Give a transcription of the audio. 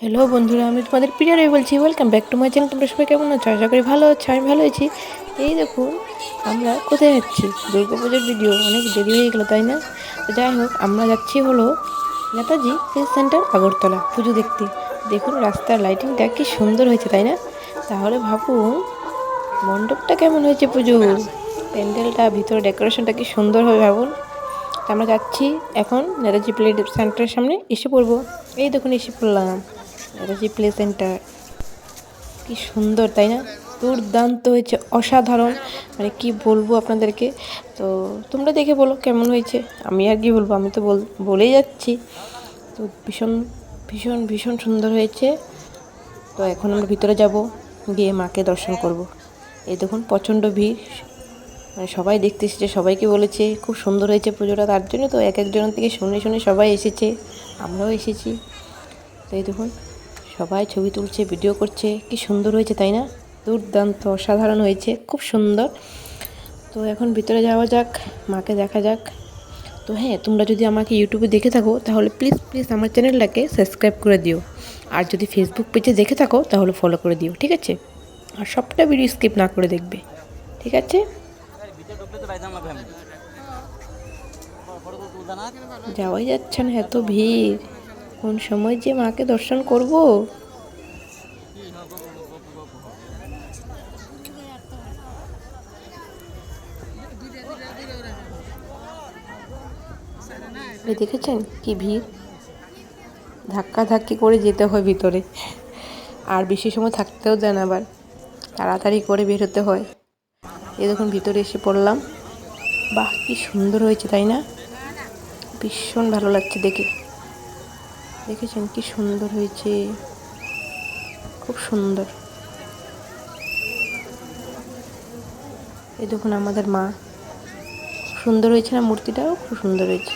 Hello বন্ধুরা, আমি তোমাদের প্রিয় রবি বলছি। Welcome back to my channel. তোমরা সবাই কেমন আছো? আশা করি ভালো আছো। আমি ভালো আছি। এই দেখুন, আমরা কোথায় যাচ্ছি? দুর্গাপুজোর ভিডিও অনেক দেরি হয়ে গেলো, তাই না? তো যাই হোক, আমরা যাচ্ছি হলো নেতাজি প্রেস সেন্টার আগরতলা পুজো দেখতে। দেখুন রাস্তার লাইটিংটা কি সুন্দর হয়েছে, তাই না? তাহলে ভাবুন মণ্ডপটা কেমন হয়েছে পুজোর, প্যান্ডেলটা, ভিতরে ডেকোরেশনটা কি সুন্দর হবে ভাবুন। তো আমরা যাচ্ছি এখন নেতাজি প্লে সেন্টারের সামনে এসে পড়বো। এই দেখুন এসে পড়লাম নেতাজি প্লে সেন্টার। কি সুন্দর, তাই না? দুর্দান্ত হয়েছে, অসাধারণ। মানে কি বলবো আপনাদেরকে। তো তোমরা দেখে বলো কেমন হয়েছে। আমি আর কি বলবো, আমি তো বলেই যাচ্ছি। তো ভীষণ ভীষণ ভীষণ সুন্দর হয়েছে। তো এখন আমরা ভিতরে যাব, গিয়ে মাকে দর্শন করব। এই দেখুন প্রচণ্ড ভিড়, মানে সবাই দেখতে এসেছে, সবাইকে বলেছে খুব সুন্দর হয়েছে পুজোটা। তার জন্য তো এক একজনের থেকে শুনে শুনে সবাই এসেছে, আমরাও এসেছি। তো এই দেখুন সবাই ছবি তুলছে, ভিডিও করছে। কি সুন্দর হয়েছে, তাই না? দুর্দান্ত, অসাধারণ হয়েছে, খুব সুন্দর। তো এখন ভিতরে যাওয়া যাক, মাকে দেখা যাক। তো হ্যাঁ, তোমরা যদি আমাকে ইউটিউবে দেখে থাকো তাহলে প্লিজ প্লিজ আমার চ্যানেলটাকে সাবস্ক্রাইব করে দিও। আর যদি ফেসবুক পেজে দেখে থাকো তাহলে ফলো করে দিও, ঠিক আছে? আর সবটা ভিডিও স্কিপ না করে দেখবে, ঠিক আছে? যাওয়াই যাচ্ছে না, এত ভিড়। কোন সময় যে মাকে দর্শন করব। দেখেছেন কি ভিড়, ধাক্কা ধাক্কি করে যেতে হয় ভিতরে। আর বেশি সময় থাকতেও দেন, আবার তাড়াতাড়ি করে বের হতে হয়। এই দেখুন ভিতরে এসে পড়লাম। বাহ, কি সুন্দর হয়েছে, তাই না? ভীষণ ভালো লাগছে দেখে। দেখেছেন কি সুন্দর হয়েছে, খুব সুন্দর। এই দেখুন আমাদের মা, সুন্দর হয়েছে না? মূর্তিটাও খুব সুন্দর হয়েছে।